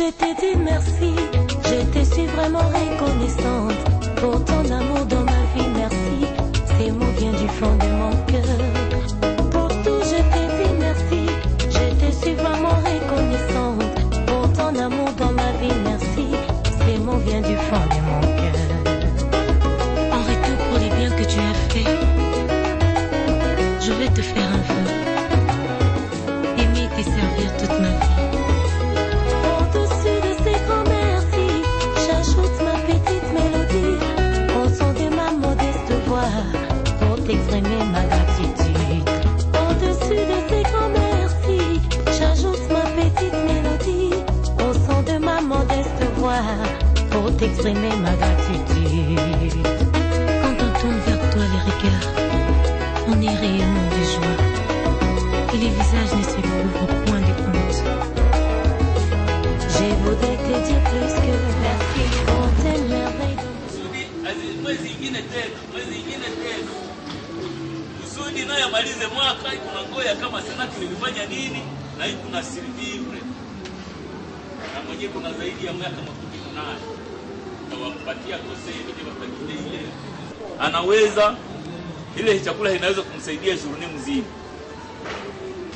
je t'ai dit merci. Je te suis vraiment reconnaissante pour ton amour dans ma vie, merci. Ces mots viennent du fond de mon cœur. Pour tout, je t'ai dit merci. Je te suis vraiment reconnaissante pour ton amour dans ma vie, merci. Ces mots viennent du fond de mon cœur. En retour pour les biens que tu as fait, je vais te faire un vœu. Aimer et te servir toute ma vie. Au-dessus de ces grands merci, j'ajoute ma petite mélodie au son de ma modeste voix pour t'exprimer ma gratitude. Au-dessus de ces grands merci, j'ajoute ma petite mélodie au son de ma modeste voix pour t'exprimer ma gratitude. Quand on tourne vers toi les regards, on est réellement de joie et les visages ne se couvrent point de honte. Je voudrais te dire plus que merci pour tes merveilles. Kusudi naye amalize mwaka kunangoya kama Senati ilifanya nini na hii kuna sirivivre. Na mwenye kuna zaidi ya miaka 18 na wampatia kose ile watakile ile. Anaweza ile chakula inaweza kumsaidia journée mzima.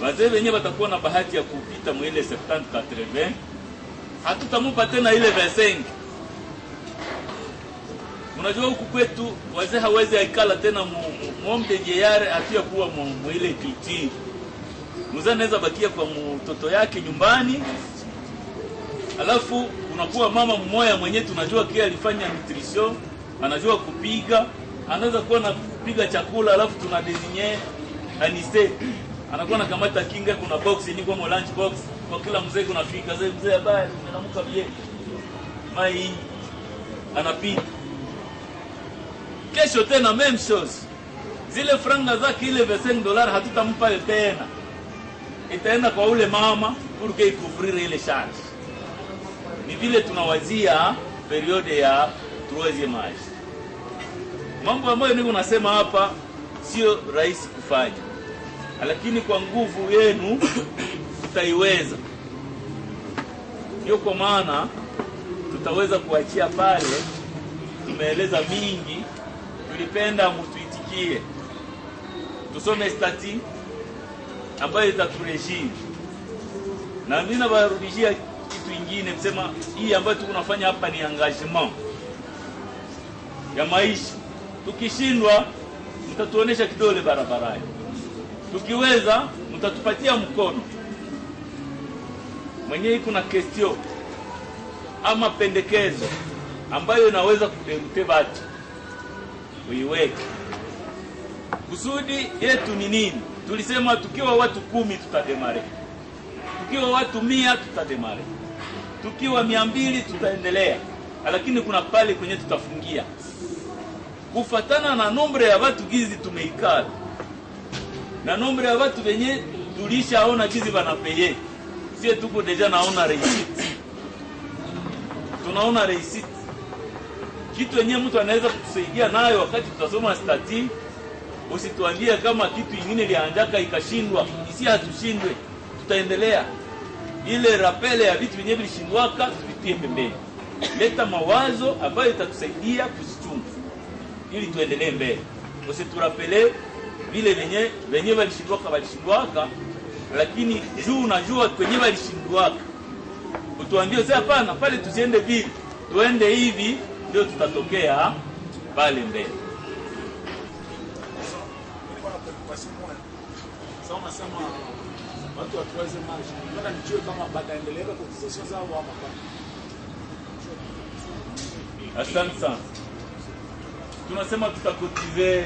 Wazee wenyewe watakuwa na bahati ya kupita mwele 70 80. Hatutamupa tena ile 25. Unajua huku kwetu wazee hawezi aikala tena muombe jeyare afia kuwa mwile kiti. Mzee anaweza bakia kwa mtoto yake nyumbani. Alafu unakuwa mama mmoja mwenyewe tunajua kia alifanya nutrition, anajua kupiga, anaweza kuwa na kupiga chakula alafu tuna designer anise. Anakuwa na kamata kinga kuna box ni kwa lunch box kwa kila mzee kunafika mzee habari anamuka bie. Mai anapika. Kesho tena même chose. Zile franga zake ile $25 hatutampa tena. Itaenda kwa ule mama pour que couvrir ile charge. Ni vile tunawazia periode ya 3e âge. Mambo ambayo niko nasema hapa sio rahisi kufanya. Lakini kwa nguvu yenu tutaiweza. Ndio kwa maana tutaweza kuachia pale. Tumeeleza mingi, tulipenda mtuitikie. Tusome stati ambayo itaturejia. Na mimi nabarudishia kitu kingine kusema hii ambayo tunafanya hapa ni engagement ya maisha. Tukishindwa mtatuonesha kidole barabarani. Tukiweza mtatupatia mkono. Mwenyewe kuna question ama pendekezo ambayo inaweza kuderute watu. Uiweke. Kusudi yetu ni nini? Tulisema tukiwa watu 10 tutademare. Tukiwa watu 100 tutademare. Tukiwa 200 tutaendelea. Lakini kuna pale kwenye tutafungia. Kufatana na nombre ya watu gizi tumeikala. Na nombre ya watu wenye tulishaona gizi wanapeye. Sie tuko deja naona receipt. Tunaona receipt. Kitu yenyewe mtu anaweza kutusaidia nayo wakati tutasoma stati. Usituambie kama kitu kingine lianjaka ikashindwa, isi hatushindwe, tutaendelea. Ile rapele ya vitu vyenyewe vilishindwaka tuvitie pembeni. Leta mawazo ambayo itatusaidia kuzichunga ili tuendelee mbele. Usiturapele vile wenyewe walishindwaka, lakini juu unajua kwenye walishindwaka. Utuambie sasa hapana, pale tusiende vile, tuende hivi ndio tutatokea pale mbele. Sasa unasema watu wa 3e âge, nataka nijue kama bataendelea kwa cotisation zao ama hapana. Asante sana. Tunasema tutakotize,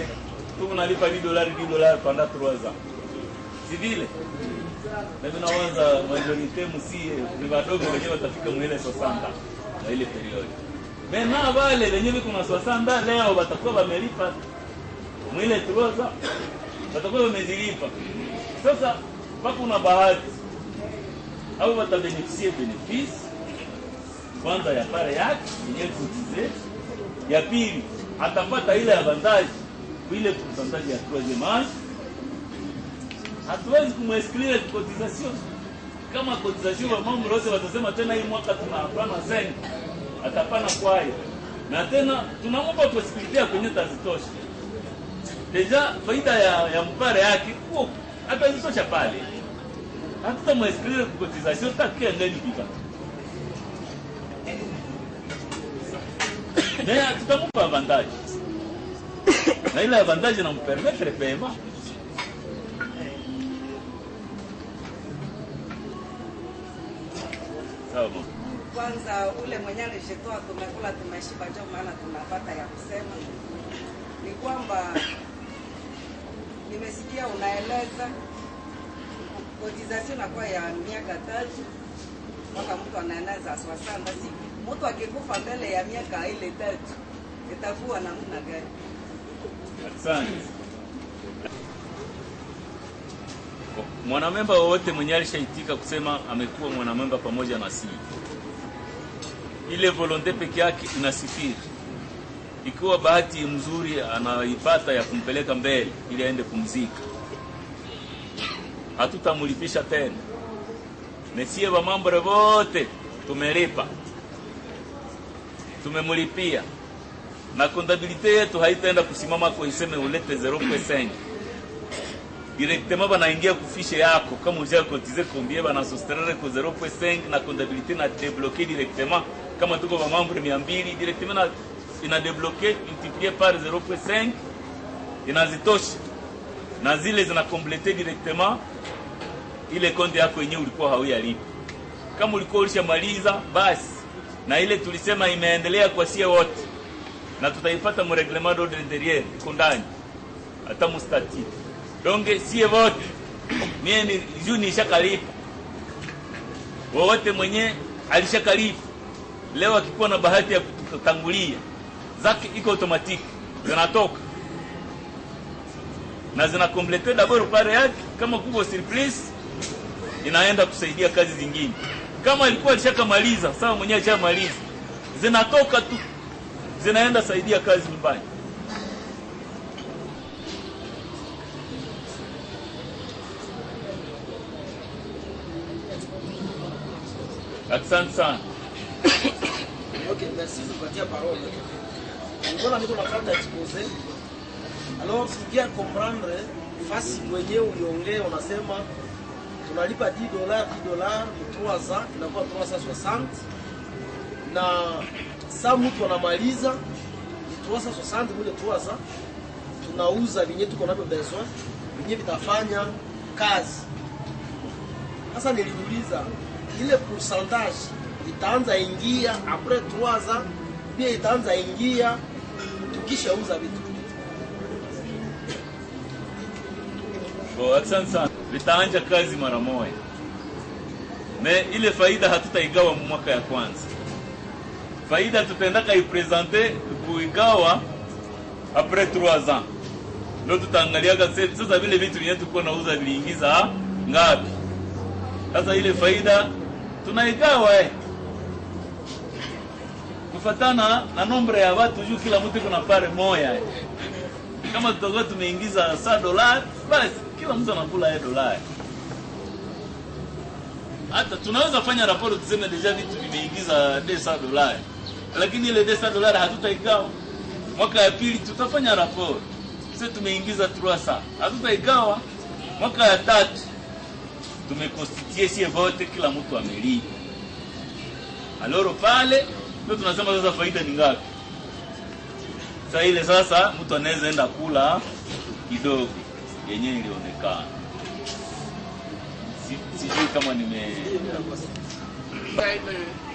tunalipa $10 pendant 3 ans. Si vile? Na tunaanza majorite msie ni wadogo wenyewe watafika mwele 60 na ile period. Mena wale wenyewe kuna 60 leo watakuwa wamelipa mwele 3 ans. Watakuwa wamezilipa. Sasa mpaka una bahati au watabeneficie benefice kwanza ya pare yake yenyewe cotize, ya pili atapata ile avantage ile pourcentage ya 3e âge. Hatuwezi kumwesclire cotisation. kama cotisation wa mambo wote watasema tena hii mwaka tunapana 5 atapana kwayo, na tena tunampa possibility ya kwenye tazitosha deja faida ya mpare yake huko atazitosha pale, hatutamwesclere cotisation takia ngani kika na tutamupa avantage na ile avantage na mpermettre paiement. Kwanza ule mwenye alishitoa tumekula tumeshiba, ndio maana tunapata ya kusema ni kwamba nimesikia unaeleza cotisation kwa ya miaka 3 mpaka mtu anaeneza 60 siku. Mtu akikufa mbele ya miaka ile 3 itakuwa namna gani? Asante. Mwanamemba wote mwenye alishaitika kusema amekuwa mwanamemba pamoja na sisi, ile volonte peke yake inasifiri. Ikiwa bahati mzuri anaipata ya kumpeleka mbele ili aende kumzika, hatutamlipisha tena. Mesie wa mambo wote tumelipa, tumemlipia, na kontabilite yetu haitaenda kusimama kwa iseme ulete 0.5 directement banaingia kufishe yako kama uja kotize combien bana soustraire ko 0.5 na comptabilité na débloquer directement kama tuko ba membre 200 directement na ina débloquer multiplié par 0.5 inazitosha, na zile zina compléter directement ile konti yako yenyewe ulikuwa hauyalipa. Kama ulikuwa ulishamaliza basi, na ile tulisema imeendelea kwa sie wote, na tutaipata mu règlement d'ordre intérieur iko ndani hata mu statut. Donc sie wote mie ni juni shakalipa, wote mwenye alishakalipa leo akikuwa na bahati ya kutangulia zake iko automatique zinatoka na zina complete d'abord pare yake. Kama kuko surplus inaenda kusaidia kazi zingine. Kama alikuwa alishakamaliza sawa, mwenye alishamaliza zinatoka tu zinaenda saidia kazi nyumbani. Asante sana. Ok, merci de partir la parole. Nous allons faire exposé. Alors, si bien comprendre, face kwenye uliongea unasema tunalipa $10, $10 3 ans, inakuwa 360, na saa mtu anamaliza ni 360 mule 3 ans, tunauza vinye tuko navyo besoin, vinye vitafanya kazi. Sasa niliuliza ile pourcentage itaanza ingia après 3 ans, pia itaanza ingia tukishauza vitu. Asante sana. Vitaanja kazi mara moja. Me ile faida hatutaigawa mwaka ya kwanza. Faida tutaenda kaipresenter kuigawa après 3 ans. Ndio tutaangalia sasa vile vitu vyetu tuko nauza viliingiza ngapi. Sasa ile faida tunaigawa kufatana na nombre ya watu juu, kila mtu kuna pare moja. Kama tutakuwa tumeingiza $100 basi kila mtu anakula $1. Hata tunaweza fanya raporo tuseme deja vitu vimeingiza $200, lakini ile $200 hatutaigawa. Mwaka ya pili tutafanya raporo sisi tumeingiza 300, hatutaigawa. Mwaka ya tatu tumekonstituer sie vote, kila mtu amelipa. Aloro pale ndio tunasema sasa faida ni ngapi. Sasa ile sasa mtu anaweza enda kula kidogo yenyewe ilionekana. Sijui kama nime ile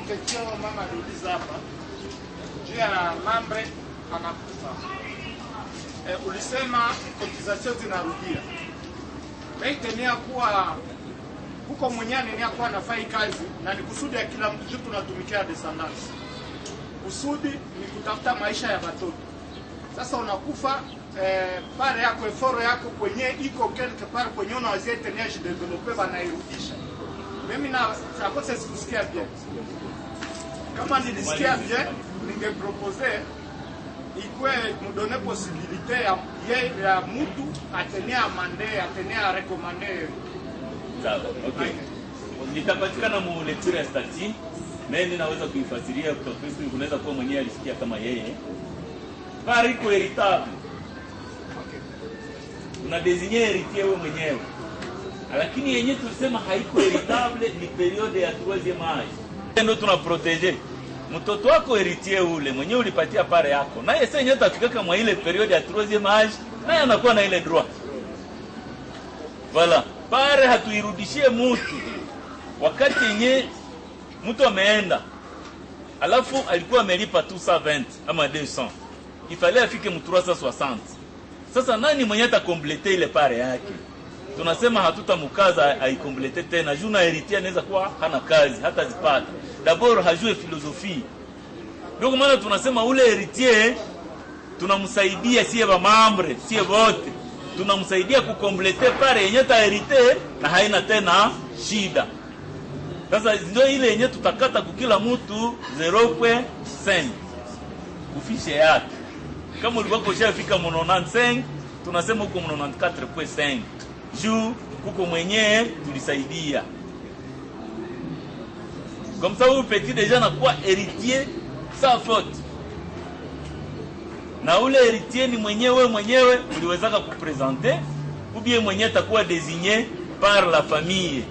question mama aliuliza hapa juu ya mambre anakufa. Ulisema cotisation zinarudia. Naitenia kuwa huko mwenyewe ni kuwa nafai kazi na ni kusudi ya kila mtu, tunatumikia descendants. Kusudi ni kutafuta maisha ya watoto. Sasa unakufa pare yako effort yako kwenye iko quelque part kwenye unaweza tenia jideveloper banairudisha. Mimi na sakosa sikusikia bien. Kama nilisikia bien, ningepropose ikwe mudone possibilité ya mtu atenia amande, atenia recommander. sawa. Okay. litapatikana mu lecture ya stati, mimi naweza kuifasiria kwa Kristo, unaweza kuwa mwenyewe alisikia kama yeye. Pari iko heritable. Una désigner héritier wewe mwenyewe. Lakini yenyewe tulisema haiko heritable ni periode ya 3e âge. Ndio tunaproteger. Mtoto wako héritier ule mwenyewe ulipatia pare yako. Na yeye sasa yenyewe atafika kama ile periode ya 3e âge, naye anakuwa na ile droit. Voilà. Pare hatuirudishie mtu. Wakati yenyewe mtu ameenda alafu alikuwa amelipa 220 ama 200. Ifale afike mu 360. Sasa nani mwenye atakomplete ile pare yake? Tunasema hatutamkaza aikomplete tena. Juna héritier anaweza kuwa hana kazi, hata zipata. D'abord hajue philosophie. Ndio maana tunasema ule héritier tunamsaidia sie ba membre, sie wote. Tunamsaidia kukomplete pare yenye ta héritier na haina tena shida. Sasa ndio ile yenye tutakata kukila mtu 0.5 kufishe yake. Kama ulikuwa kushafika 95, tunasema huko 94.5. Juu kuko mwenyewe tulisaidia. Comme ça vous petit déjà na quoi héritier sans faute. Na ule héritier ni mwenyewe uliwezaka kupresenter ou bien mwenyewe atakuwa désigné par la famille.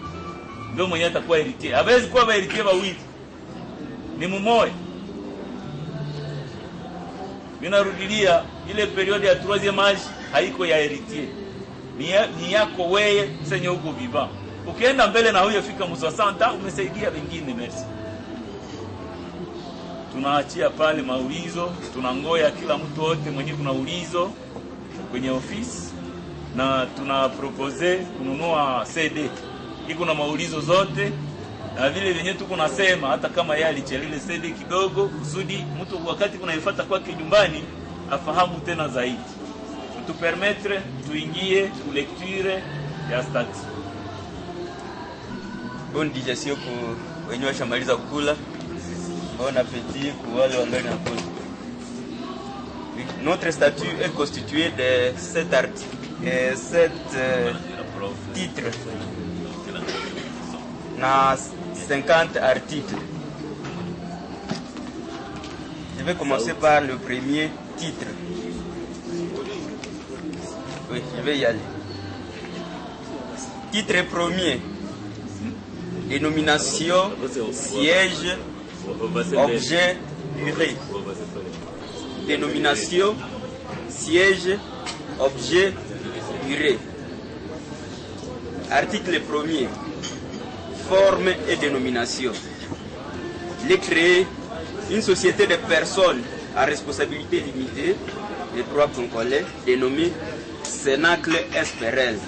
Ndio mwenyewe atakuwa héritier. Hawezi kuwa héritier wawili. Ni mmoja. Ninarudilia ile periode ya 3e âge haiko ya héritier. Ni yako wewe senye huko viva. Ukienda mbele na huyo fika msasanta umesaidia wengine, merci. Tunaachia pale maulizo, tunangoya kila mtu wote mwenye kuna ulizo kwenye ofisi na tunapropose kununua CD. Iko na maulizo zote na vile venye tuko nasema hata kama yeye alichelile CD kidogo kusudi mtu wakati kunaifuata kwake nyumbani afahamu tena zaidi. Tupermettre tuingie ku lecture ya stati. Bonne digestion pour wenye washamaliza kula. Bon appétit pour wale wangali na kula. Notre statut est constitué de 7 articles et 7 titres. Na 50 articles. Je vais commencer par le premier titre. Oui, je vais y aller. Titre premier. Dénomination, siège, objet, durée. Dénomination, siège, objet, durée. Article premier. Forme et dénomination. Il est créé une société de personnes à responsabilité limitée des droits congolais dénommée Cénacle Esperel.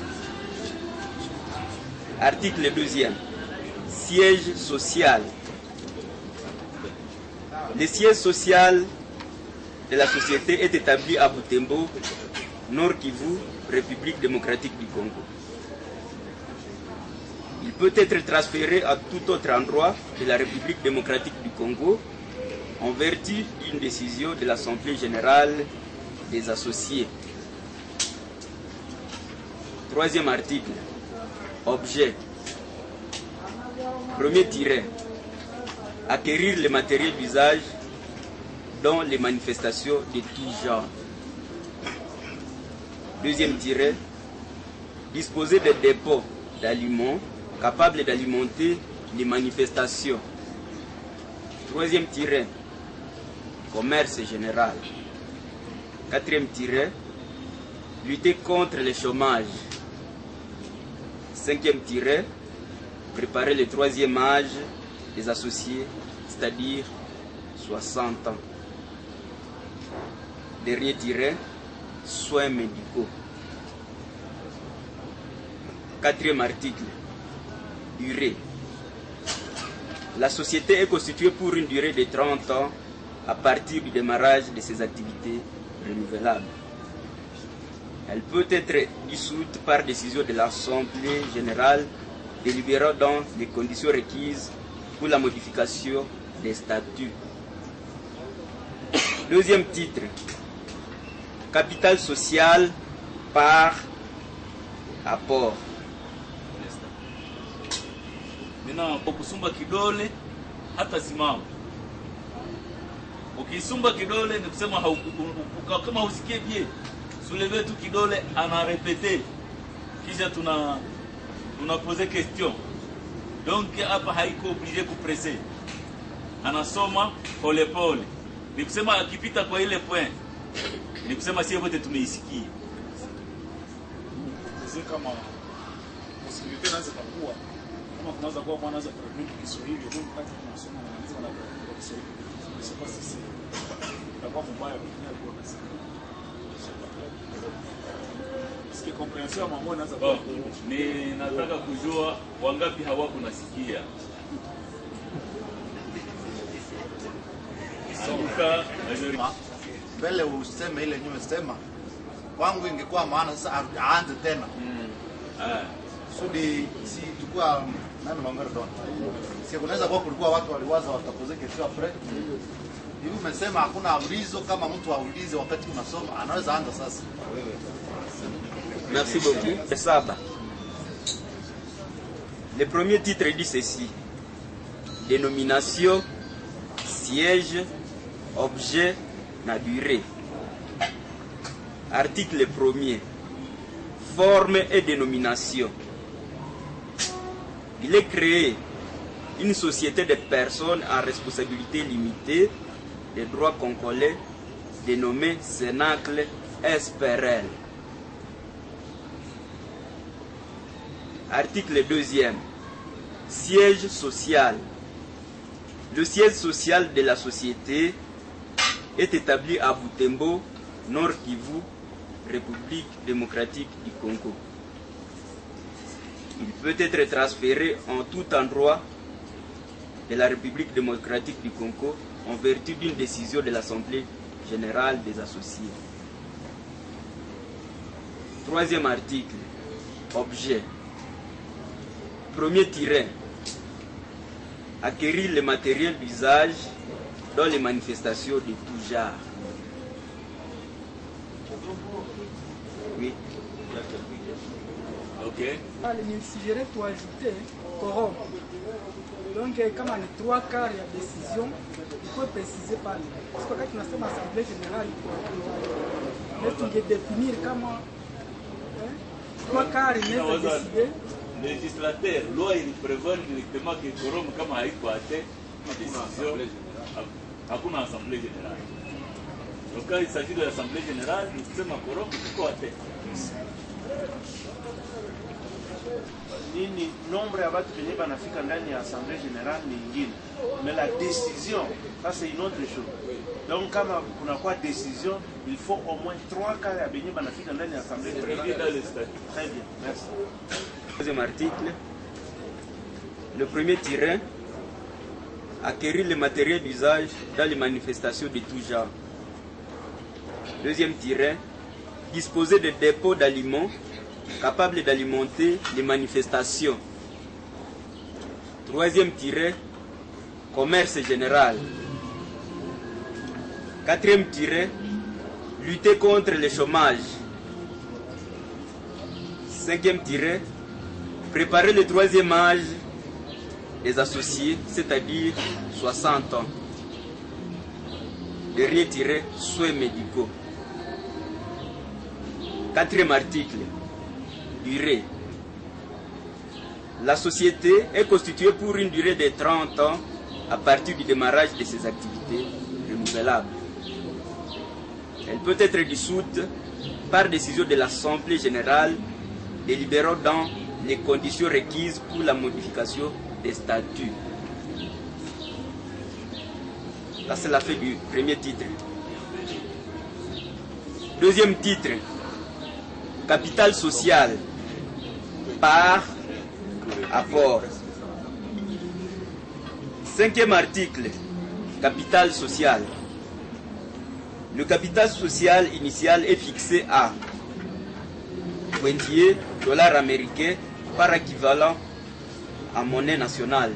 Article 2e. Siège social. Le siège social de la société est établi à Butembo, Nord Kivu, République démocratique du Congo. Il peut être transféré à tout autre endroit de la République démocratique du Congo en vertu d'une décision de l'Assemblée générale des associés. 3e article. Objet. Premier tiret. Acquérir les matériels d'usage dont les manifestations de tout genre. 2e tiret. Disposer de dépôts d'aliments capables d'alimenter les manifestations. 3e tiret. Commerce général. 4e tiret. Lutter contre le chômage. 5e tiret. Préparer le 3e âge des associés, c'est-à-dire 60 ans. Dernier tiret. Soins médicaux. 4e article. Durée. La société est constituée pour une durée de 30 ans à partir du démarrage de ses activités renouvelables. Elle peut être dissoute par décision de l'Assemblée générale délibérant dans les conditions requises pour la modification des statuts. 2e titre. Capital social par apport. Mina kusumba kidole hata simama. Ukisumba kidole ni kusema kama usikie bien. Souleve tu kidole ana répéter. Kisha tuna poser question. Donc hapa haiko obligé kupresser. Anasoma pole pole. Ni kusema akipita kwa ile point. Ni kusema sisi wote tumeisikia. Sisi kama possibility inaanza kukua. Kama kunaweza kuwa mwana anaweza kurepeat Kiswahili ndio wakati tunasoma na anaweza na Kiswahili. Sio sisi. Kwa mbaya kwa kasi. Siki comprehension mama anaweza kuwa. Ni nataka kujua wangapi hawako nasikia. Mbele useme ile nyuma sema kwangu ingekuwa maana sasa aanze tena sudi si tukua nani mangara don si kunaweza kuwa kulikuwa watu waliwaza watapozeke kesho après hivi umesema hakuna ulizo kama mtu aulize wakati unasoma anaweza anza sasa. Merci beaucoup. Saba. Le premier titre dit ceci: dénomination, siège, objet, na durée. Article 1er. Forme et dénomination. Il est créé une société de personnes en responsabilité limitée de droit congolais dénommée Cénacle SPRL. Article 2e. Siège social. Le siège social de la société est établi à Butembo, Nord Kivu, République démocratique du Congo. Il peut être transféré en tout endroit de la République démocratique du Congo en vertu d'une décision de l'Assemblée générale des associés. Troisième article. Objet. Premier tiret. Acquérir le matériel d'usage dans les manifestations de tout genre. Oui. Ok. Il suffirait pour ajouter quorum. Donc, comme on est 3 quarts de la décision, il faut préciser par là. Parce que quand on a fait l'Assemblée générale, il faut définir comment 3 quarts il est décidé. Législateur, loi il prévoit directement que quorum kama haiko ate décision hakuna assemblée générale. Donc quand il s'agit de l'assemblée générale, nous kusema quorum iko ate. Nini nombre ya watu wenye banafika ndani ya assemblée générale ni nyingine, mais la décision ça c'est une autre chose. Donc kama kuna kwa décision, il faut au moins 3 quarts ya benye banafika ndani ya assemblée générale. Très bien, merci. Deuxième article. Le premier tiret. Acquérir le matériel d'usage dans les manifestations de tout genre. Deuxième tiret. Disposer de dépôts d'aliments capables d'alimenter les manifestations. Troisième tiret. Commerce général. Quatrième tiret. Lutter contre le chômage. Cinquième tiret. Préparer le troisième âge des associés, c'est-à-dire 60 ans. Dernier tiret, soins médicaux. Quatrième article, durée. La société est constituée pour une durée de 30 ans à partir du démarrage de ses activités renouvelables. Elle peut être dissoute par décision de l'Assemblée générale délibérant dans les conditions requises pour la modification des statuts. Là, c'est la fin du premier titre. Deuxième titre, capital social par apport. Cinquième article, capital social. Le capital social initial est fixé à $20 américains par équivalent à monnaie nationale.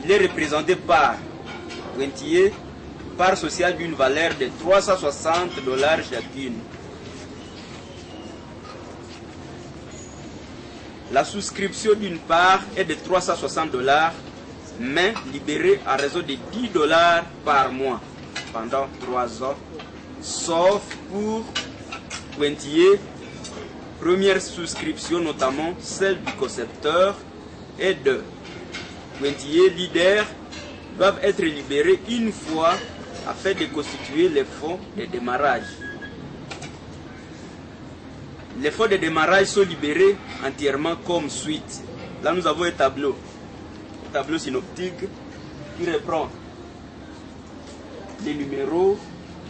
Il est représenté par $20 part sociale d'une valeur de $360 chacune. La souscription d'une part est de 360 $, mais libérée à raison de 10 $ par mois pendant 3 ans, sauf pour pointillés, première souscription notamment celle du concepteur et de pointillés leaders doivent être libérés une fois afin de constituer les fonds de démarrage. Les fonds de démarrage sont libérés entièrement comme suite. Là, nous avons un tableau synoptique qui reprend les numéros,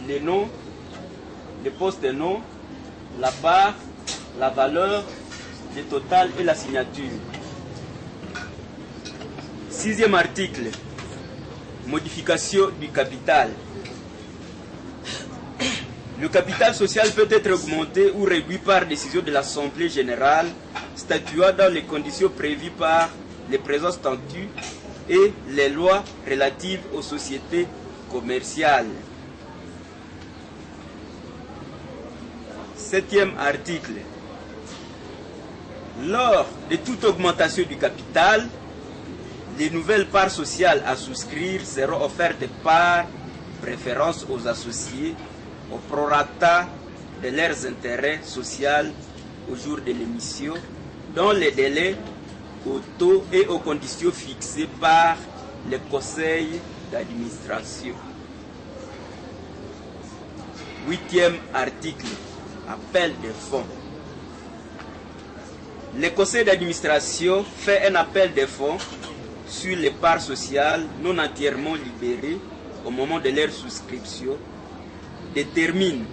les noms, les postes et noms, la part, la valeur, le total et la signature. 6e article. Modification du capital. Le capital social peut être augmenté ou réduit par décision de l'Assemblée générale, statuant dans les conditions prévues par les présents statuts et les lois relatives aux sociétés commerciales. 7e article. Lors de toute augmentation du capital, les nouvelles parts sociales à souscrire seront offertes par préférence aux associés au prorata de leurs intérêts sociaux au jour de l'émission, dans les délais, aux taux et aux conditions fixées par le conseil d'administration. 8e article. Appel des fonds. Le conseil d'administration fait un appel des fonds sur les parts sociales non entièrement libérées au moment de leur souscription, détermine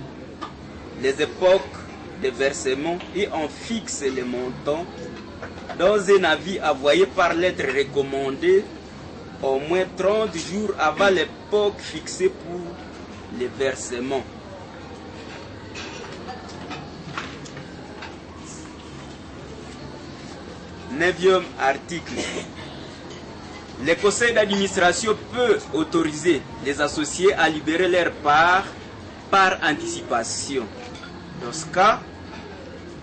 les époques de versement et en fixe les montants dans un avis envoyé par lettre recommandée au moins 30 jours avant l'époque fixée pour les versements. 9e article. Le conseil d'administration peut autoriser les associés à libérer leurs parts par anticipation. Dans ce cas,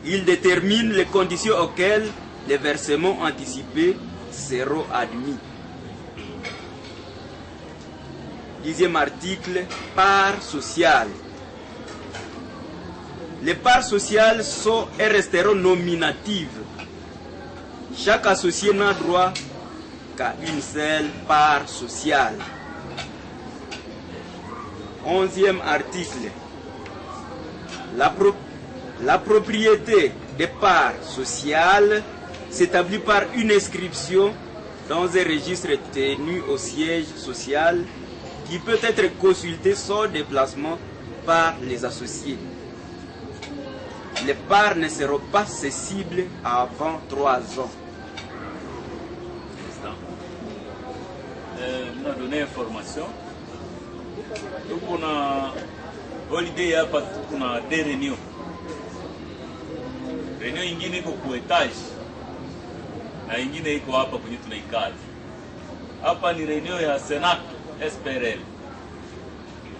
il détermine les conditions auxquelles les versements anticipés seront admis. 10e article, parts sociales. Les parts sociales sont et resteront nominatives. Chaque associé n'a droit qu'à une seule part sociale. 11e article. La propriété des parts sociales s'établit par une inscription dans un registre tenu au siège social qui peut être consulté sans déplacement par les associés. Les parts ne seront pas cessibles avant 3 ans. On a donné information. Donc on a holiday hapa, kuna 2 réunions. Réunion ingine iko kwa etage na ingine iko hapa kwenye tunaikaa. Hapa ni réunion ya Senat SPRL.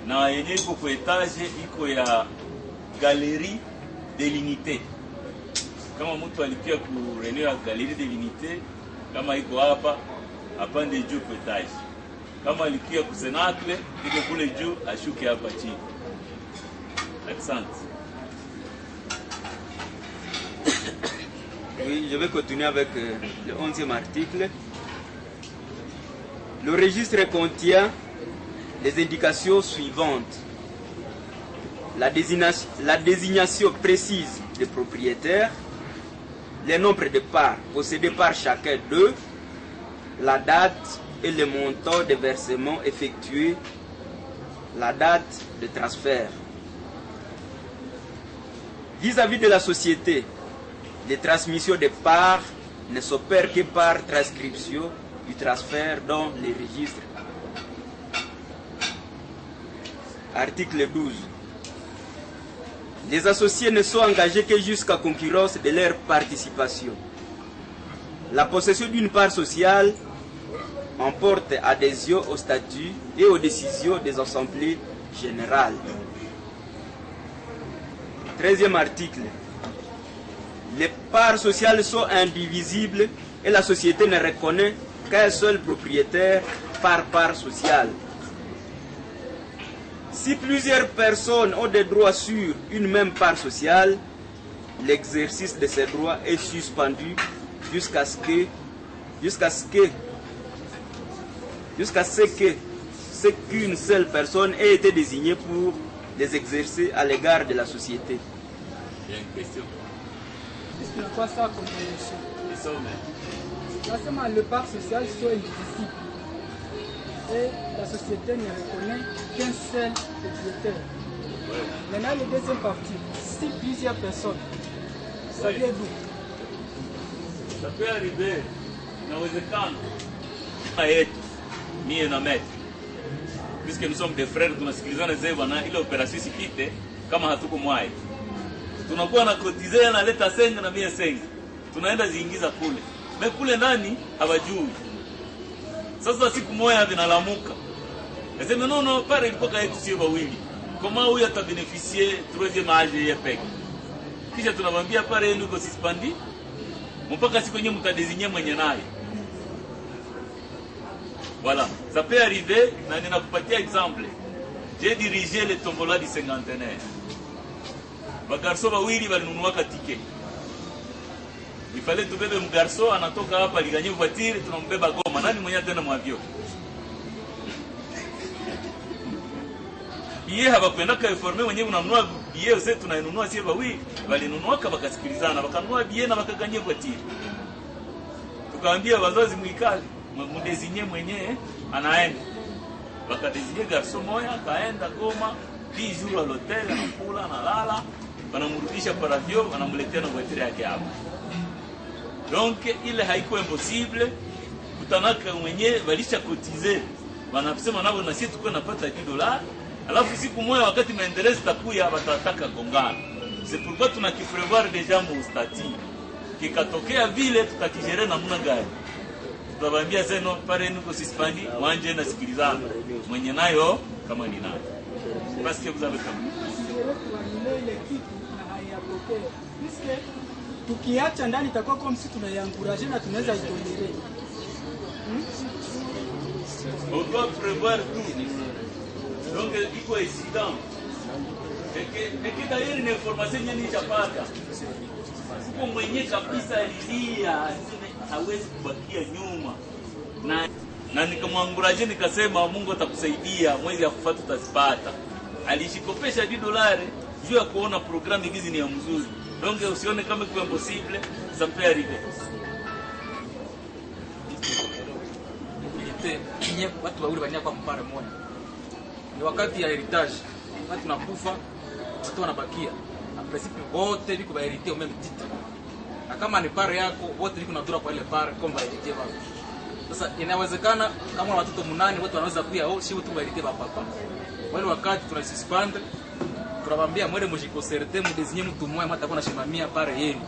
Na yenye iko kwa etage iko ya Galerie de l'Unité. Kama mtu alipia ku réunion ya Galerie de l'Unité, kama iko hapa apande juu kwa etage. Kama alikia kusenakle iko kule juu ashuke hapa chini. Accent. Oui, je vais continuer avec le 11e article. Le registre contient les indications suivantes. La désignation précise des propriétaires, le nombre de parts possédées par chacun d'eux, la date et le montant de versement effectué, la date de transfert. Vis-à-vis de la société, les transmissions de parts ne s'opèrent que par transcription du transfert dans les registres. Article 12. Les associés ne sont engagés que jusqu'à concurrence de leur participation. La possession d'une part sociale emporte adhésion au statut et aux décisions des assemblées générales. 13e article. les parts sociales sont indivisibles et la société ne reconnaît qu'un seul propriétaire par part sociale. Si plusieurs personnes ont des droits sur une même part sociale, l'exercice de ces droits est suspendu jusqu'à ce qu'une seule personne ait été désignée pour les exercer à l'égard de la société. Il y a une question. C'est quoi ça comme condition? Là, le part social sont indivisibles. Et la société ne reconnaît qu'un seul propriétaire. Maintenant, la deuxième partie, si plusieurs personnes, ça vient d'où? Ça peut arriver, inawezekana yetu mie na Maître, puisque nous sommes des frères, tunasikilizana zee bwana, ile operation isipite kama hatuko mwai. Tunakuwa na kotize analeta senga na mie senga, tunaenda ziingiza kule, me kule ndani hawajui. Sasa siku moja vinalamuka, nasema no pare ilikuwa kaitu sio wawili, kama huyu atabeneficie troisième âge yeye peke. Kisha tunamwambia pare yenu iko suspended mpaka siku yenyewe mtadesigner mwenye naye. Voilà, ça peut arriver, na ninakupatia exemple. J'ai dirigé le tombola du cinquantenaire. Bagarso wawili walinunuaka ticket. Il fallait tubebe mgarso anatoka hapa aliganye voiture, tunambeba Goma. Nani mwenye tena mwavyo? Biye hawakwenda ka informe mwenyewe unanunua biye zetu tunainunua sio wawili, walinunua kama bakasikilizana, bakanunua biye na bakaganye voiture. Tukaambia wazazi muikali, mdesinye mwenyewe anaenda. Bakadesinye garso moya kaenda Goma, 10 jours à l'hôtel, anakula analala, wanamrudisha para vyo, wanamletea na voiture yake hapa. Donc ile haiko impossible kutanaka mwenyewe walisha cotiser. Wanasema nao na sisi tuko napata $10. Alafu siku moja wakati maendeleo takuya watataka gongana. C'est pourquoi tunakiprevoir déjà mon statut. Kikatokea vile tutakijere namna gani? Tutawaambia seno pare nuko suspendi, wanje na sikilizana. Mwenye nayo kama ni nayo. Parce que vous avez comme tukiacha ndani itakuwa kama sisi tunaiencourager na tunaweza itolere. On doit prévoir tout. Donc il faut incident. Et que d'ailleurs une information ni chapata. Kwa mwenye kabisa alilia hawezi kubakia nyuma. Na nikamwanguraje nikasema Mungu atakusaidia mwezi ya kufuata utazipata. Alishikopesha $10 juu ya kuona programu hizi ni ya mzuri. Donc usione kama iko impossible, ça peut arriver. Ile watu wawili bania kwa mpare moja. Ni wakati ya heritage. Watu tunakufa, watu wanabakia. Na principe wote biko ba hérité au même titre. Na kama ni pare yako, wote biko na dura kwa ile pare kama hérité wao. Sasa inawezekana kama watoto 8 wote wanaweza kuya au si wote ba hérité ba papa. Wale wakati tunasuspend tunamwambia mwele mjikoserte mdesinye mtu mmoja hata kuna shimamia pare yenu.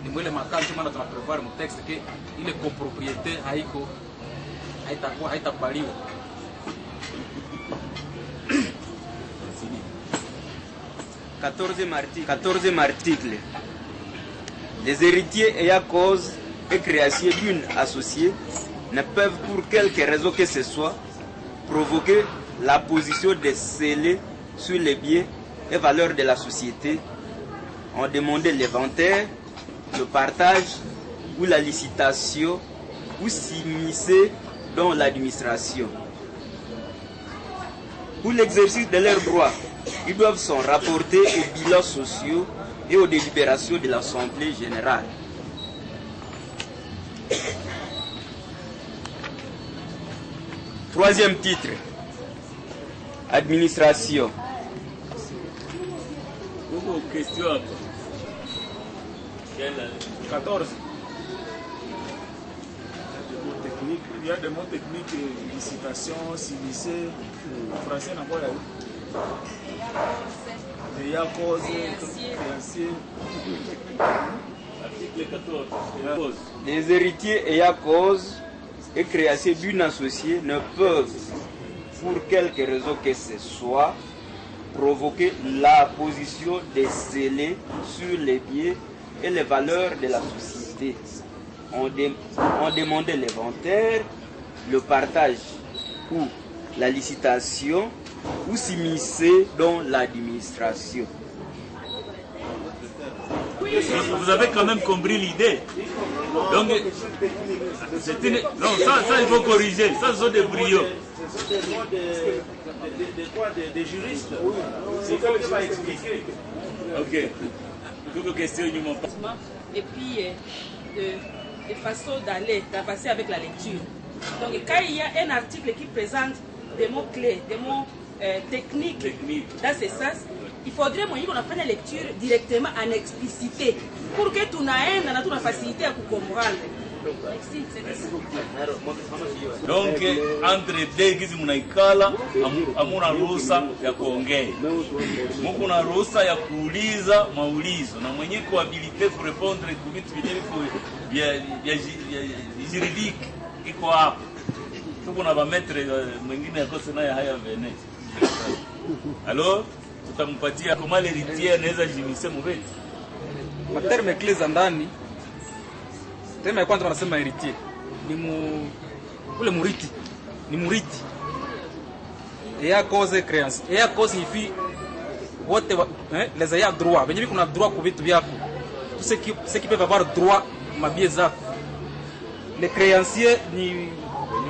Ni mwele makanzo maana tunaprevoir mu texte que ile copropriété haiko haitakuwa haitakubaliwa. Quatorzième article. Les héritiers ayant cause et création d'une associée ne peuvent pour quelque raison que ce soit provoquer la position des scellés sur les biens et valeurs de la société, ont demandé l'inventaire, le partage ou la licitation ou s'immiscer dans l'administration. Pour l'exercice de leurs droits, ils doivent s'en rapporter aux bilans sociaux et aux délibérations de l'Assemblée générale. Troisième titre. Administration. Beaucoup de questions. 14. Il y a des mots techniques, licitation, s'immiscer, en français, on n'a pas il y a cause, créancier. Article 14. Les héritiers ayant cause et créanciers d'une associée ne peuvent, pour quelque raison que ce soit, provoquer la position des scellés sur les biens et les valeurs de la société. On demandait l'inventaire, le partage ou la licitation ou s'immiscer dans l'administration. Vous avez quand même compris l'idée. Donc, c'est une... Non, ça il faut corriger. Ça, ce sont des briots. C'est des mots des juristes. C'est comme ça va expliquer. Ok. Toutes les questions, ils m'ont pas. Et puis, de façon d'avancer avec la lecture. Donc, quand il y a un article qui présente des mots clés, des mots techniques dans ce sens, il faudrait qu'on apprenne la lecture directement en explicité pour que tu n'aies une facilité à comprendre. Donc, entre deux gizi munaikala hamuna ruhusa ya kuongea, muko na ruhusa ya kuuliza maulizo na mwenye kuhabilite kurepondre ku vitu vya juridique iko hapo. Tuko na bametre mwingine yakose naye haya vene. Alors tutampatia kama l'héritier anaweza jimise mubeti materme clés za ndani. Terme ya kwanza wanasema héritier ule muriti, ni muriti. Et à cause créance, et à cause signifie wote les ayants droit, venye kuna droit kwa vitu vyako. Tous ceux qui peuvent avoir droit mabie zako. Les créanciers ni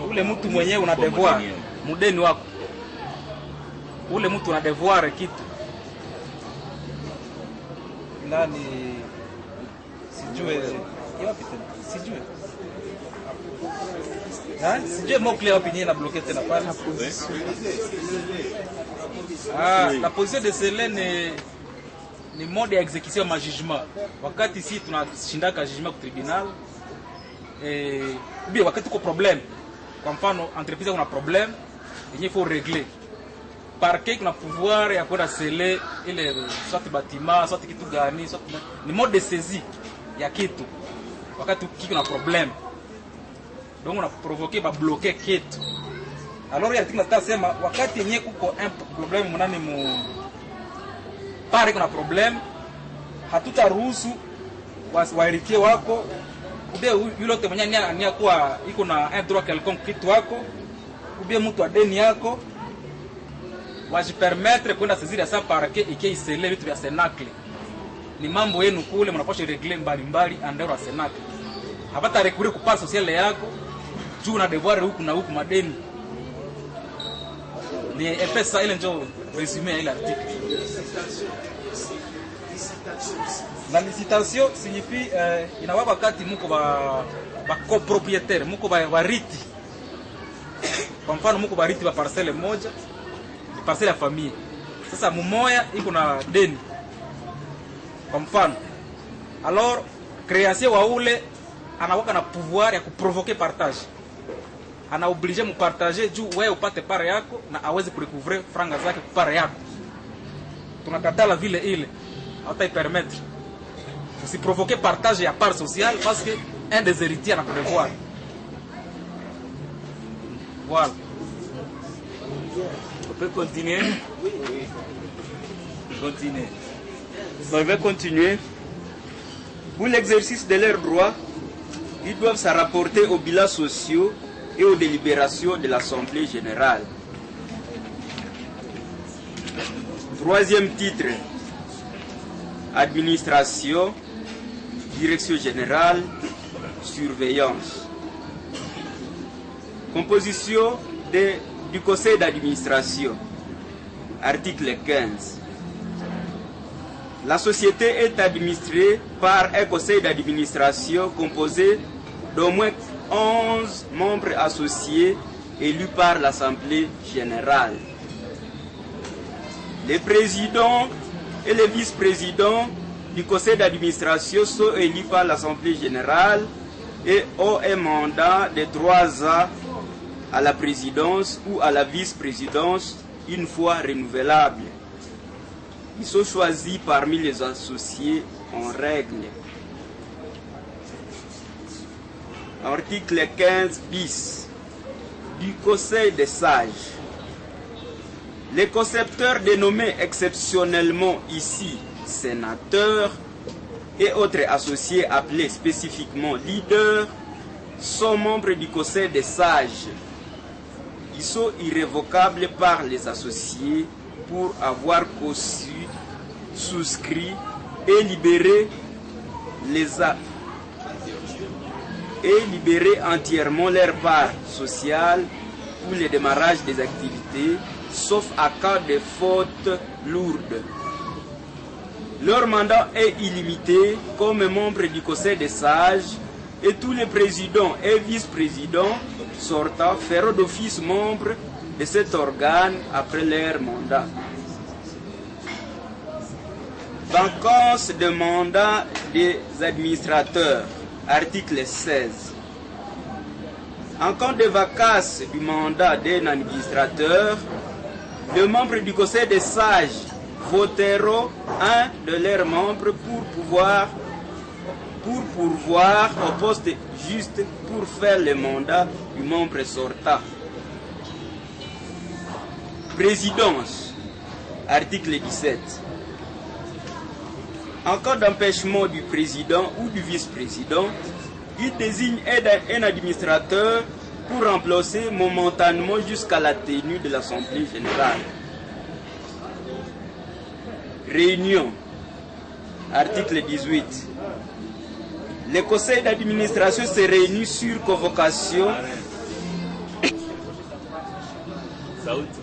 ule mtu mwenyewe una devoir, mudeni wako. Ule mtu una devoir kitu. Nani sijue sijue sijue mot clé opinion na bloqué tena pale. La position de scellé ni mode ya exécution ma jugement. Wakati si tunashindaka jugement ku tribunal bien wakati uko problème, kwa mfano entreprise kuna problème yenye faut régler, parquet kuna pouvoir ya kwenda sceller ile soit bâtiment soit kitu gani, soit ni mode de saisie ya kitu wakati kiko na problème, donc on a provoqué ba bloquer kitu. Alors ya tika sema wakati yenye kuko un problème mnani mu pare kuna problème, hatutaruhusu wairitie wako ubie yule yote mwenye nia kuwa iko na un droit quelconque kitu wako ubie mtu adeni yako wajipermettre kwenda saisir ya sa parquet ikiisele vitu vya Senacle. Ni mambo yenu kule mnapaswa regle mbalimbali andero Senacle. Hapata recourir ku part sociale yako juu na devoir huku na huku madeni. Ni epesa ile ndio resume ya ile article. La licitation signifie inawa wakati mko ba copropriétaire, mko ba riti. Kwa mfano mko ba riti ba parcelle moja, parcelle ya famille. Sasa mumoya iko na deni. Kwa mfano. Alors créancier wa ule anawaka na pouvoir ya kuprovoquer partage. Ana obligé mu partager juu wewe upate part yako na aweze kurecouvrer franga zake kwa part yako. Tunakatala vile ile. Hata permettre. Si provoquer partage ya part sociale parce que un des héritiers a prévoir. Voilà. On peut continuer? Oui. Continuez. On va continuer. Pour l'exercice de leurs droits, ils doivent se rapporter aux bilans sociaux et aux délibérations de l'Assemblée générale. Troisième titre, administration, direction générale, surveillance. Composition du conseil d'administration. Article 15. La société est administrée par un conseil d'administration composé d'au moins 11 membres associés élus par l'Assemblée générale. Les présidents et les vice-présidents du conseil d'administration sont élus par l'Assemblée générale et ont un mandat de 3 ans à la présidence ou à la vice-présidence une fois renouvelable. Ils sont choisis parmi les associés en règle. Article 15 bis du Conseil des sages. Les concepteurs dénommés exceptionnellement ici sénateurs et autres associés appelés spécifiquement leaders sont membres du Conseil des sages. Ils sont irrévocables par les associés pour avoir conçu, souscrit et libéré entièrement leur part sociale pour le démarrage des activités, sauf à cas de fautes lourdes. Leur mandat est illimité comme membre du Conseil des sages et tous les présidents et vice-présidents sortants feront d'office membres de cet organe après leur mandat. Vacance de mandat des administrateurs, article 16. En cas de vacance du mandat d'un administrateur, les membres du Conseil des sages voteront un de leurs membres pour pourvoir au poste juste pour faire le mandat du membre sortant. Présidence, article 17. En cas d'empêchement du président ou du vice-président, il désigne un administrateur pour remplacer momentanément jusqu'à la tenue de l'Assemblée générale. Réunion, article 18. Le conseil d'administration se réunit sur convocation.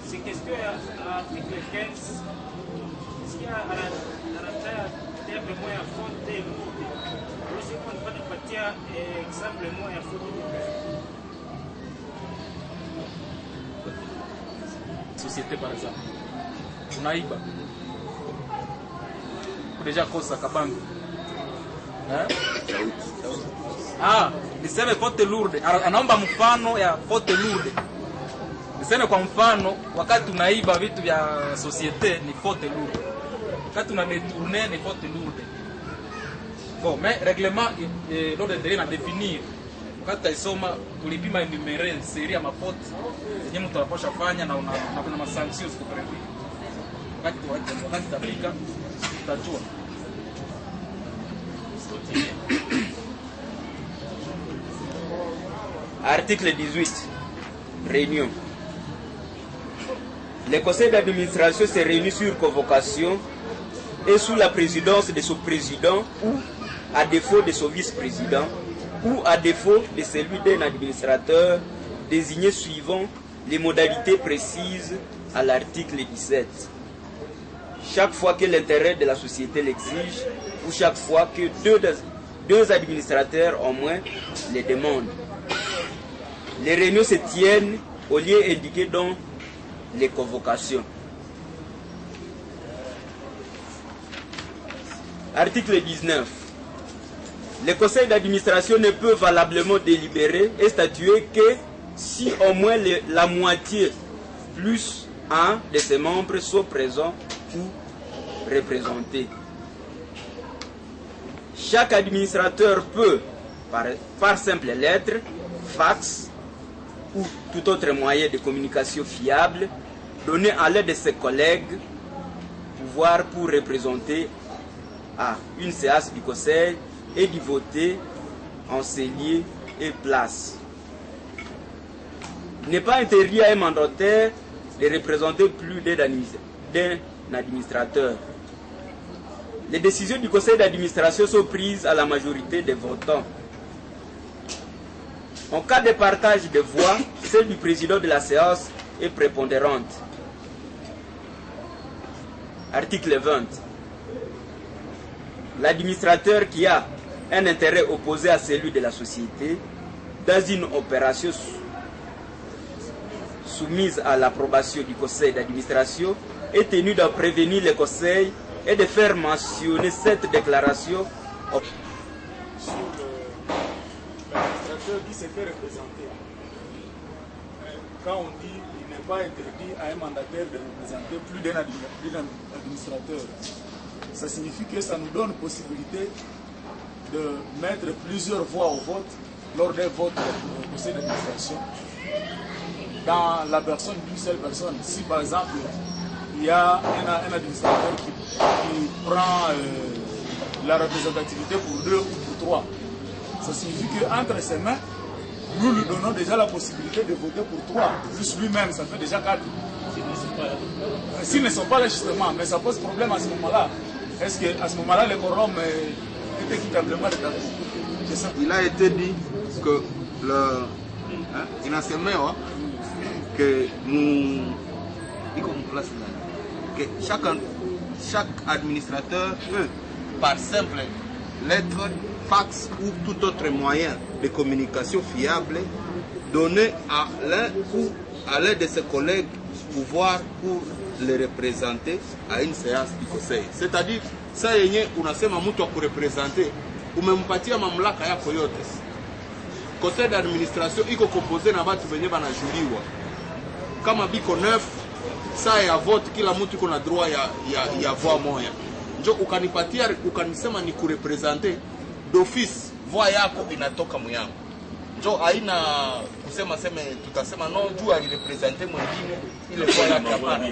C'est question à l'article 15. Est-ce qu'il y a terme moya faute lourde? Aussi on peut partir exemple moya faute lourde. Société par exemple. Unaiba. Deja kosa kabangu. Niseme faute lourde. Anaomba mfano ya faute lourde. Niseme kwa mfano wakati unaiba vitu vya societe ni faute lourde. Wakati una détourner ni faute lourde. Bon, mais règlement l'ordre de rien à définir. Wakati taisoma tulipima enumérer série ya mafaute zenye mtu anapaswa fanya na kuna masanctions ziko prevu. Wakati tabika tutajua. Article 18. Réunion. Le conseil d'administration se réunit sur convocation et sous la présidence de son président ou à défaut de son vice-président ou à défaut de celui d'un administrateur désigné suivant les modalités précises à l'article 17. Chaque fois que l'intérêt de la société l'exige ou chaque fois que deux administrateurs au moins les demandent. Les réunions se tiennent au lieu indiqué dans les convocations. Article 19. Le conseil d'administration ne peut valablement délibérer et statuer que si au moins la moitié plus un de ses membres sont présents ou représentés. Chaque administrateur peut, par simple lettre, fax ou tout autre moyen de communication fiable, donner à l'aide de ses collègues pouvoir pour représenter à une séance du conseil et d'y voter en ses lieux et places. Il n'est pas interdit à un mandataire de représenter plus d'un administrateur. Les décisions du conseil d'administration sont prises à la majorité des votants. En cas de partage de voix, celle du président de la séance est prépondérante. Article 20. L'administrateur qui a un intérêt opposé à celui de la société dans une opération soumise à l'approbation du conseil d'administration est tenu d'en prévenir le conseil et de faire mentionner cette déclaration au l'administrateur qui se fait représenter. Quand on dit qu'il n'est pas interdit à un mandataire de représenter plus d'un administrateur, ça signifie que ça nous donne possibilité de mettre plusieurs voix au vote lors d'un vote au conseil d'administration dans la personne d'une seule personne. Si par exemple il y a un administrateur qui prend la représentativité pour 2 ou pour 3. Ça signifie qu'entre ses mains, nous lui donnons déjà la possibilité de voter pour 3. Juste lui-même, ça fait déjà 4. S'ils ne sont pas là justement, mais ça pose problème à ce moment-là. Est-ce qu'à ce moment-là, le quorum est équitablement rétabli? Il a été dit que il a semé que nous, que chaque administrateur peut, par simple lettre, fax ou tout autre moyen de communication fiable, donner à l'un ou à l'un de ses collègues pouvoir pour les représenter à une séance du conseil. C'est-à-dire, ça yenye unasema mtu akurepresente, umempatia mamlaka yako yote. Conseil d'administration iko composé na watu wenye banajuliwa. Kama biko 9, saa ya vote kila mtu iko na droit ya voix moja. Njo ukanipatia ukanisema ni kurepresente d'office, voix yako inatoka myangu. Njo haina kusema seme tutasema no juu alirepresente mwingine ile voix yake hapana.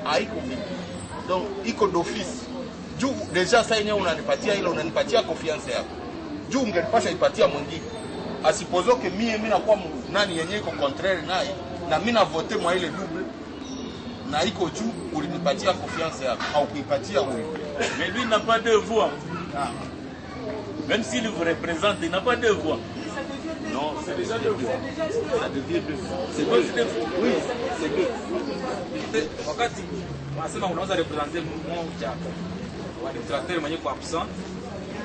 Haiko mimi. Donc iko d'office. Juu deja saa yenyewe unanipatia ile unanipatia confiance yako. Juu ungenipasha ipatia mwingine. Asipozo que mimi nakuwa nani yenyewe iko contraire naye na mimi na voter mwa ile double na iko juu ulinipatia confiance yako au kuipatia wewe. Mais lui n'a pas de voix. Même s'il vous représente, il n'a pas de voix. Non, c'est déjà deux voix. Ça devient deux voix. C'est quoi c'est deux voix? Oui, c'est deux. Wakati wanasema unaweza representer mmoja wa administrateur mwenye kwa absent,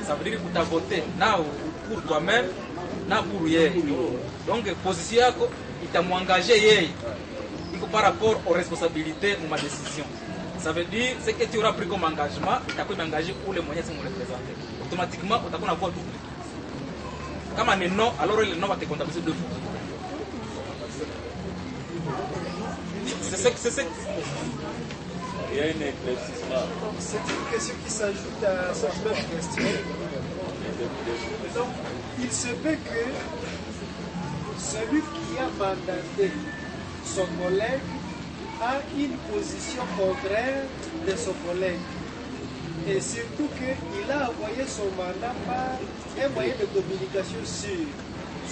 ça veut dire que tu as voté nao pour toi-même na pour yeye. Donc position yako itamwangager yeye. Iko par rapport aux responsabilités de ma décision. Ça veut dire ce que tu auras pris comme engagement, tu as engagé pour les moyens de me représenter. Automatiquement, tu as une voix double. Comme un non, alors le non va te comptabiliser 2 fois. C'est il y a une éclaircissement. C'est une question qui s'ajoute à sa même question. Donc, il se peut que celui qui a mandaté son collègue a une position contraire de son collègue. Et surtout qu'il a envoyé son mandat par un moyen de communication sûr,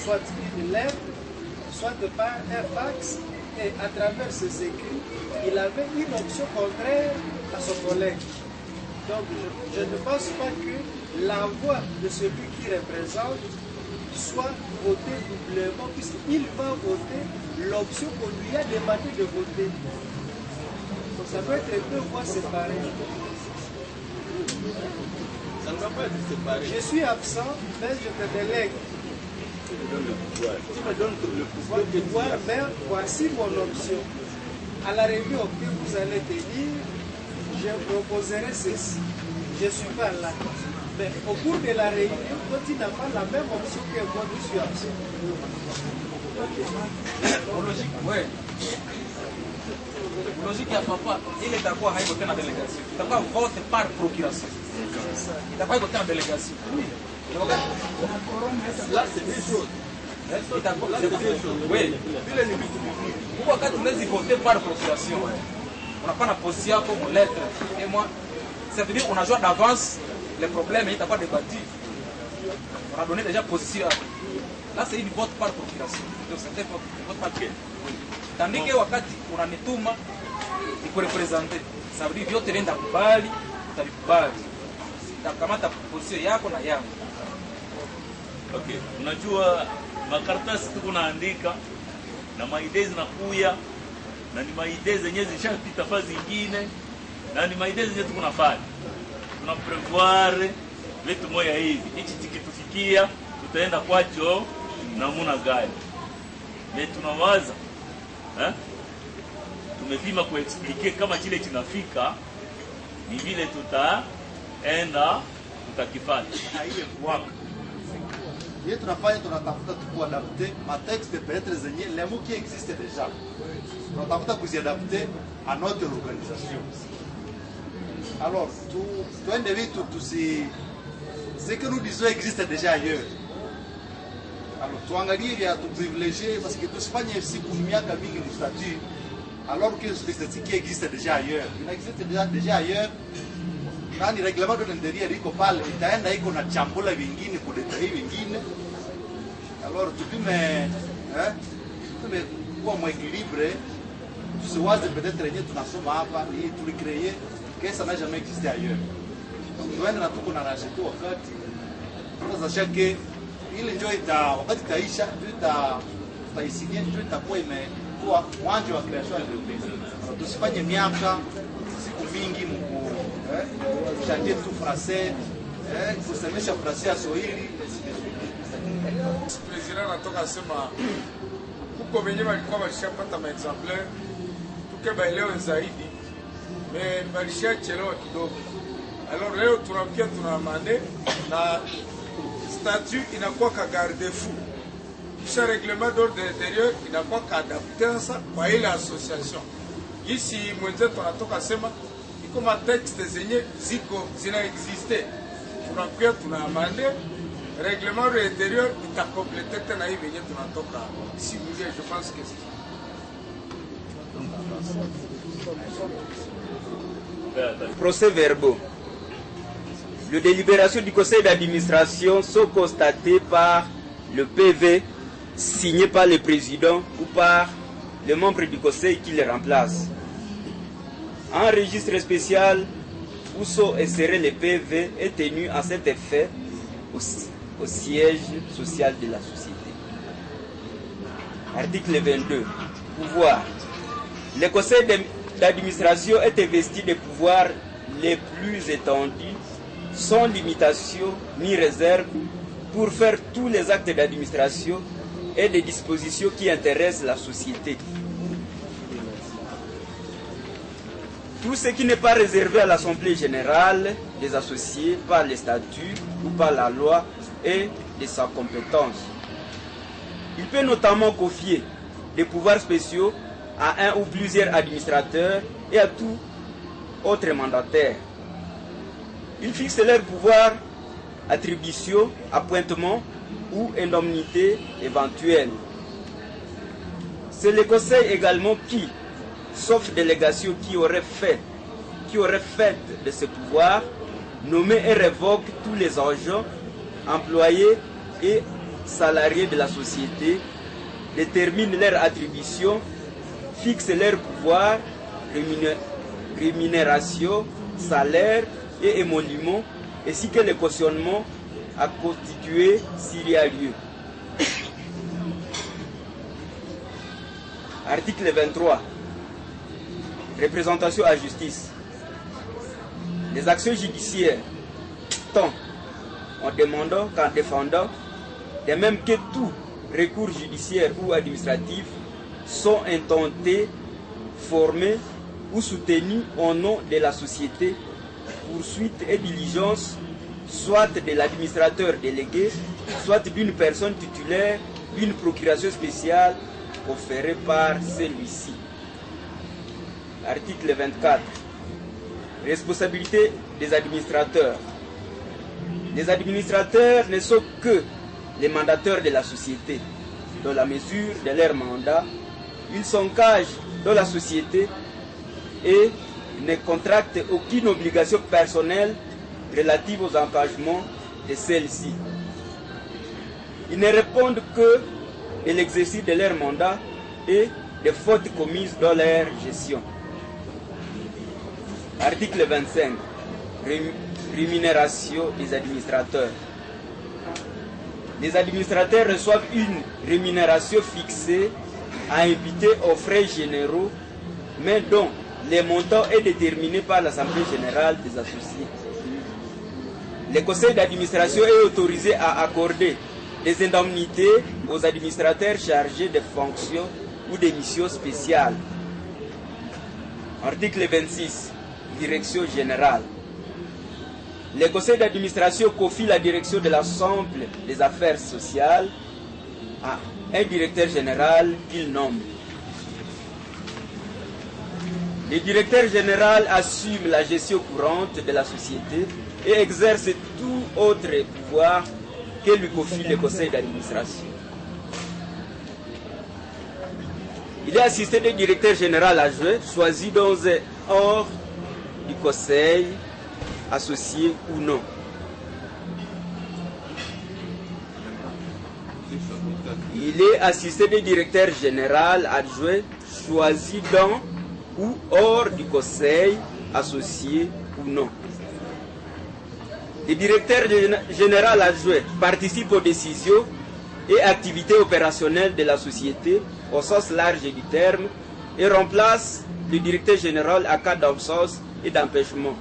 soit une lettre, soit par un fax, et à travers ses écrits, il avait une option contraire à son collègue. Donc je ne pense pas que la voix de celui qui représente soit votée doublement, puisqu'il va voter l'option qu'on lui a demandé de voter. Donc ça peut être 2 voix séparées. Ça ne va pas être séparé. Je suis absent, mais je te délègue. Tu me donnes le pouvoir de pouvoir, mais voici mon option. À la réunion que vous allez tenir, je proposerai ceci. Je ne suis pas là. Mais au cours de la réunion, quand tu n'as pas la même option que moi, je suis absent. Logique, oui. Logique, il n'y a pas. Il est d'accord avec la délégation. Il n'y a pas vote par procuration. Il n'y a pas voté en délégation. Là, c'est des choses. Oui. Pourquoi quand on est voté par procuration, on n'a pas la position comme lettre. Et moi, ça veut dire qu'on a joué d'avance les problèmes et il n'a pas débattu. On a donné déjà position. Là, c'est une vote par procuration. Donc, c'était vote par quel? Tandis que wakati unanituma ikurepresente, ça veut dire vyote nenda kubali, utakubali. Utakamata position yako na yangu. Okay, unajua makaratasi tuko naandika na maidei zinakuya na ni maidei zenyewe zishapita fazi nyingine na ni maidei zenyewe tuko nafanya. Tuna prevoir vitu moja hivi. Hichi tikitufikia tutaenda kwacho namuna gani? Na tunawaza tumepima kuexplique kama kile kinafika ni vile tutaenda tutakifanya. Haiye mwaka. Yeye tunafanya tunatafuta kuadapter ma texte peut-être zenye les mots qui existent déjà. Tunatafuta kuziadapter à notre organisation. Alors, tuende vitu ce que nous disons existe déjà ailleurs. Alors, tuangalie vya tu privilégier parce que tusifanye siku miaka mingi mstatut alors que c'est ce qui existe déjà ailleurs. Il existe déjà ailleurs. Nani reglement de l'intérieur iko pale, itaenda iko na chambula vingine kudetai vingine. Alors tupime kuwa mwekilibre, tusiwaze peut-être yenye tunasoma hapa ni tulicreye que ça n'a jamais existé ailleurs. Donc tuende na tuko na rachetu wakati tunazasha ke ile njoo wakati itaisha tutaisikia njoo itakuwa imekuwa mwanzo wa creation ya entreprise. Tusifanye miaka siku mingi mku chanter tout français, kusemesha français ya Swahili. President anatoka sema huko wenyewe walikuwa walishapata maexemplaire tuke baelewe zaidi, walishachelewa kidogo. Alors leo tunafikia tunamande na statut inakuwa ka garde-fou, kisha règlement d'ordre intérieur inakuwa ka adapter kwa ile association. Ici mwenzetu anatoka sema iko matexte zenye ziko zina existe, tunakuwa tunaamande règlement intérieur itakomplete tena hivi yenye tunatoka si vous je pense que Procès verbaux. Les délibérations du conseil d'administration sont constatées par le PV signé par le président ou par les membres du conseil qui les remplacent. Un registre spécial où sont insérés les PV est tenu à cet effet au siège social de la société. Article 22. Pouvoir. Le conseil d'administration est investi des pouvoirs les plus étendus, sans limitation ni réserve, pour faire tous les actes d'administration et des dispositions qui intéressent la société. Tout ce qui n'est pas réservé à l'Assemblée générale des associés par les statuts ou par la loi est de sa compétence. Il peut notamment confier des pouvoirs spéciaux à un ou plusieurs administrateurs et à tout autre mandataire. Il fixe leurs pouvoirs, attributions, appointements ou indemnités éventuelles. C'est le conseil également qui, sauf délégation qui aurait fait de ce pouvoir, nommer et révoque tous les agents, employés et salariés de la société, détermine leurs attributions, fixe leurs pouvoirs, rémunération, salaire et émoluments, ainsi que le cautionnement à constituer s'il y a lieu. Article 23. Représentation à justice. Les actions judiciaires, tant en demandant qu'en défendant, de même que tout recours judiciaire ou administratif, sont intentés, formés ou soutenus au nom de la société, poursuite et diligence, soit de l'administrateur délégué, soit d'une personne titulaire d'une procuration spéciale conférée par celui-ci. Article 24. Responsabilité des administrateurs. Les administrateurs ne sont que les mandataires de la société. Dans la mesure de leur mandat, ils s'engagent dans la société et ne contractent aucune obligation personnelle relative aux engagements de celle-ci. Ils ne répondent que de l'exercice de leur mandat et des fautes commises dans leur gestion. Article 25. Rémunération des administrateurs. Les administrateurs reçoivent une rémunération fixée à imputer aux frais généraux, mais dont le montant est déterminé par l'Assemblée générale des associés. Le conseil d'administration est autorisé à accorder des indemnités aux administrateurs chargés de fonctions ou de missions spéciales. Article 26. Direction générale. Le conseil d'administration confie la direction de l'ensemble des affaires sociales à un directeur général qu'il nomme. Le directeur général assume la gestion courante de la société et exerce tout autre pouvoir que lui confie le conseil d'administration. Il est assisté du directeur général adjoint, choisi dans un hors du conseil, associé ou non. Il est assisté du directeur général adjoint, choisi dans ou hors du conseil, associé ou non. Le directeur général adjoint participe aux décisions et activités opérationnelles de la société au sens large du terme et remplace le directeur général à cas d'absence et d'empêchement.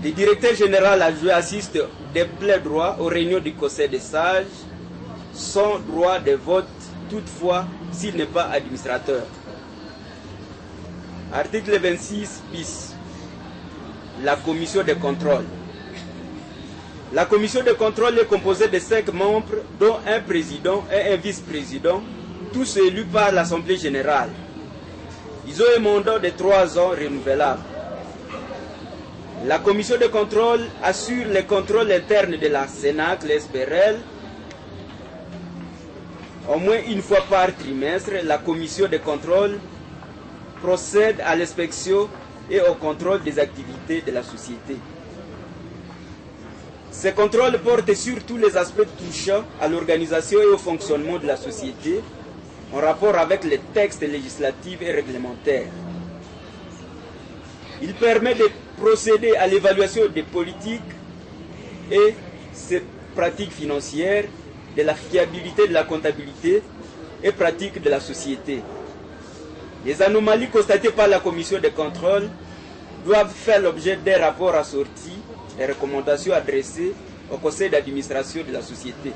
Le directeur général adjoint assiste de plein droit aux réunions du conseil des sages sans droit de vote toutefois s'il n'est pas administrateur. Article 26 bis. La commission de contrôle. La commission de contrôle est composée de 5 membres, dont un président et un vice-président, tous élus par l'Assemblée générale. Ils ont un mandat de 3 ans renouvelable. La commission de contrôle assure les contrôles internes de la CENAC, l'SPRL. Au moins une fois par trimestre, la commission de contrôle procède à l'inspection et au contrôle des activités de la société. Ces contrôles portent sur tous les aspects touchant à l'organisation et au fonctionnement de la société en rapport avec les textes législatifs et réglementaires. Il permet de procéder à l'évaluation des politiques et ses pratiques financières, de la fiabilité de la comptabilité et pratiques de la société. Les anomalies constatées par la commission de contrôle doivent faire l'objet d'un rapport assorti et recommandations adressées au conseil d'administration de la société.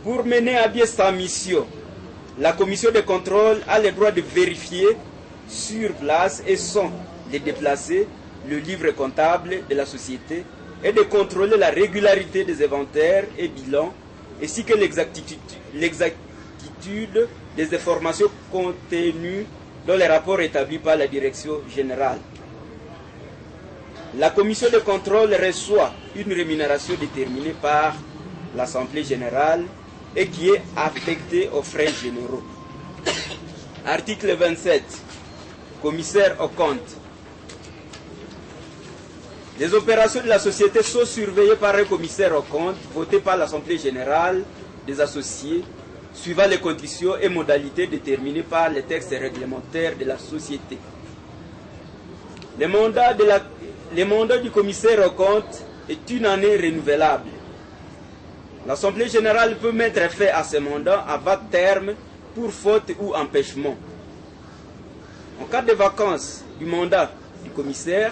Pour mener à bien sa mission, la commission de contrôle a le droit de vérifier sur place et sans les déplacer le livre comptable de la société et de contrôler la régularité des inventaires et bilans ainsi que l'exactitude des informations contenues dans les rapports établis par la direction générale. La commission de contrôle reçoit une rémunération déterminée par l'Assemblée générale et qui est affectée aux frais généraux. Article 27. Commissaire aux comptes. Les opérations de la société sont surveillées par un commissaire aux comptes voté par l'Assemblée générale des associés suivant les conditions et modalités déterminées par les textes réglementaires de la société. Le mandat du commissaire aux comptes est une année renouvelable. L'Assemblée générale peut mettre fin à ce mandat avant terme pour faute ou empêchement. En cas de vacances du mandat du commissaire,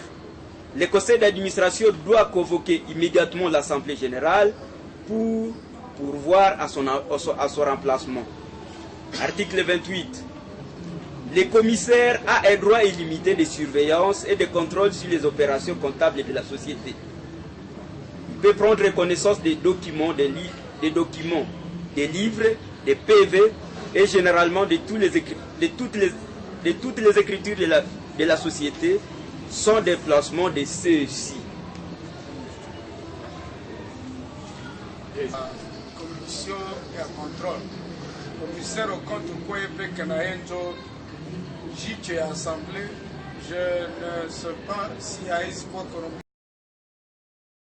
le conseil d'administration doit convoquer immédiatement l'Assemblée générale pour pourvoir à son remplacement. Article 28. Le commissaire a un droit illimité de surveillance et de contrôle sur les opérations comptables de la société. Il peut prendre connaissance des documents, des livres, des PV et généralement de toutes les écritures de la société sans déplacement de ceux-ci. Commission ya contrôle. Commissaire au compte quoi que na enjo jiche assemblée, je ne sais pas si a espoir